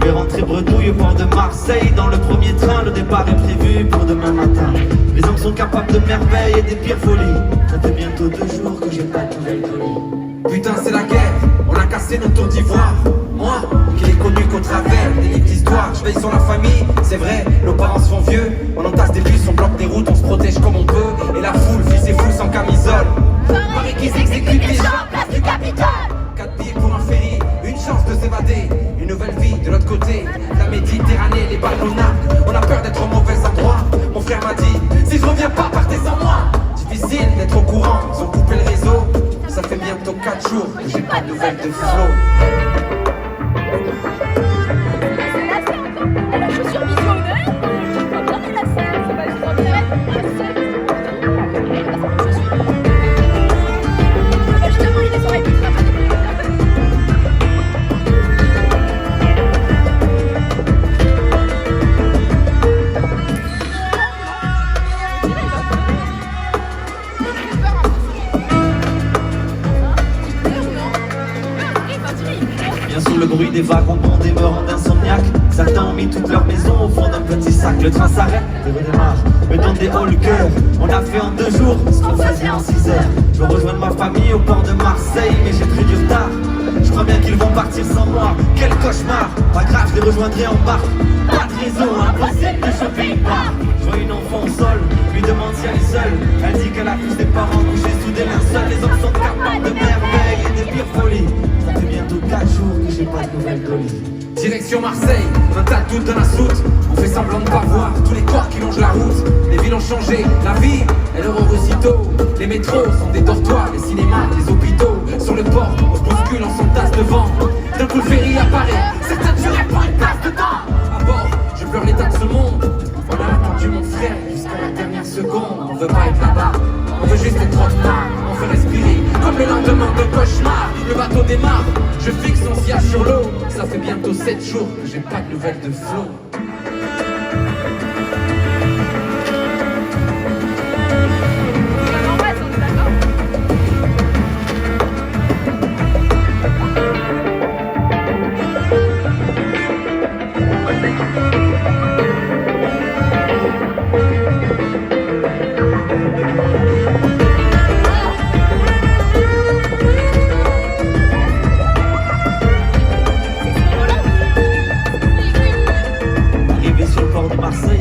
vais rentrer bredouille au port de Marseille. Dans le premier train, le départ est prévu pour demain matin. Les hommes sont capables de merveilles et des pires folies. Ça fait bientôt 2 jours que j'ai pas de nouvelles de lui. Putain c'est la guerre, on a cassé nos tours d'ivoire. Moi, qui l'ai connu qu'au travers des livres d'histoire. Je veille sur la famille, c'est vrai, nos parents se font vieux. On entasse des bus, on bloque des routes, on se protège comme on peut. Et la foule, fils et fous sans camisole. Pareil qu'ils exécutent les gens, place du Capitole. 4 billets pour un ferry, une chance de s'évader. Une nouvelle vie de l'autre côté, la Méditerranée, les ballonnages. On a peur d'être au mauvais endroit. Mon frère m'a dit, si je reviens pas, partez sans moi. Difficile d'être au courant, ils ont coupé le réseau. Ça fait bientôt 4 jours que j'ai pas de nouvelles de Flo. Alors je suis missionnaire, je crois bien à la scène, ça va être en direct à la scène. Justement, il est sur la piste, là. Bien sûr le bruit des wagons des meurants d'insomniaques. Certains ont mis toute leur maison au fond d'un petit sac. Le train s'arrête et redémarre, me donne des hauts le cœur. On a fait en 2 jours ce qu'on faisait en 6 heures. Je veux rejoindre ma famille au port de Marseille, mais j'ai pris du retard. Je crois bien qu'ils vont partir sans moi, quel cauchemar. Pas grave, je les rejoindrai en barque. Pas de réseau, impossible de choper une barre. Je vois une enfant au sol, lui demande si elle est seule. Elle dit qu'elle accuse des parents couchés sous des linceuls. Les hommes sont capables de merveilles et des pires folies. Ça fait bientôt 4 jours que j'ai pas de nouvelles d'Oli. Direction Marseille, un tas de doutes dans la soute. On fait semblant de pas voir tous les corps qui longent la route. Les villes ont changé, la vie, elle aura aussitôt. Les métros sont des dortoirs, les cinémas, les hôpitaux. Sur le port, on se bouscule, on s'entasse devant. D'un coup le ferry apparaît, certains tueraient pour une place dedans. À bord, je pleure l'état de ce monde. On a attendu mon frère jusqu'à la dernière seconde. On veut pas être là-bas, on veut juste être autre part. On veut respirer, comme le lendemain de cauchemar. Le bateau démarre, je fixe son sillage sur l'eau. Ça fait bientôt 7 jours que j'ai pas de nouvelles de Flo.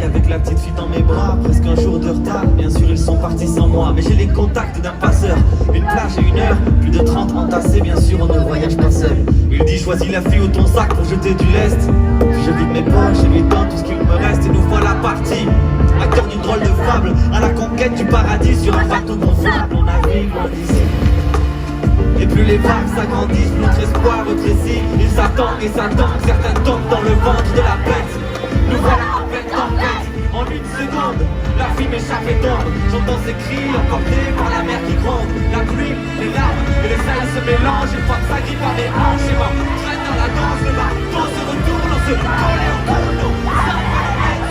Avec la petite fille dans mes bras, presque un jour de retard. Bien sûr ils sont partis sans moi, mais j'ai les contacts d'un passeur. Une plage et 1 heure, plus de 30 entassés. Bien sûr on ne voyage pas seul. Il dit choisis la fille ou ton sac pour jeter du lest. Puis je vide mes poches et lui donne tout ce qu'il me reste. Et nous voilà partis, acteur d'une drôle de fable, à la conquête du paradis sur un bateau gonflable. On navigue loin d'ici. Et plus les vagues s'agrandissent, plus notre espoir rétrécit. Ils s'attendent et s'attendent, certains tombent dans le ventre de la bête. Nous voilà en pleine tempête, en 1 seconde, la vie m'échappe et tombe. J'entends ces cris emportés par la mer qui gronde. La pluie, les larmes et le sel se mélangent. Une fois que ça grippe par mes hanches et moi traîne dans la danse. Le bateau se retourne, on se colle et on tourne.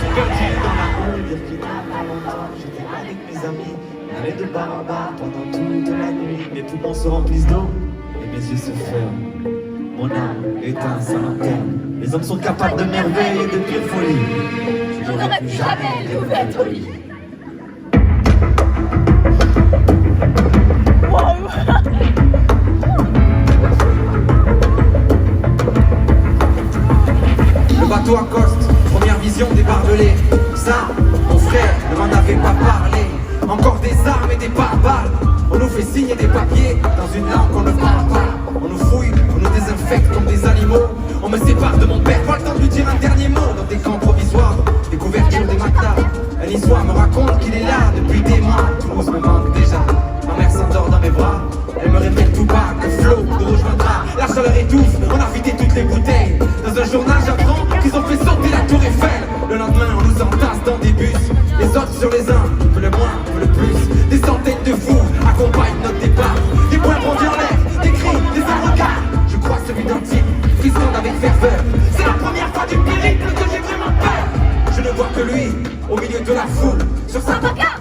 Son cœur dit dans la houle, dire qu'il n'a pas longtemps. J'étais avec mes amis, on allait de bar en bar pendant toute la nuit. Mes poumons se remplissent d'eau et mes yeux se ferment. Mon âme éteint sa lanterne. Les hommes sont capables de merveilles et de pires folies. Je n'aurais plus jamais les nouvelles d'Oli. Le bateau accoste, première vision des barbelés. Ça, mon frère ne m'en avait pas parlé. Encore des armes et des pare-balles. On nous fait signer des papiers dans une langue qu'on ne parle pas. On nous fouille, on nous désinfecte comme des animaux. On me sépare de mon père, pas le temps de lui dire un dernier mot. Dans des camps provisoires, des couvertures, des matelas. Un histoire me raconte qu'il est là depuis des mois. Toulouse me manque déjà, ma mère s'endort dans mes bras. Elle me répète tout bas que Flo nous rejoindra. La chaleur étouffe, on a vidé toutes les bouteilles. Dans un journal j'apprends qu'ils ont fait sauter la tour Eiffel. Le lendemain on nous entasse dans des bus. Les autres sur les uns, un peu le moins, un peu le plus. Des centaines de fous accompagnent notre départ. Des poings bondis en l'air, des cris, des regards. Je crois celui d'un type qui sonde avec ferveur. C'est la première fois du périple que j'ai vraiment peur. Je ne vois que lui, au milieu de la foule, sur sa pancarte.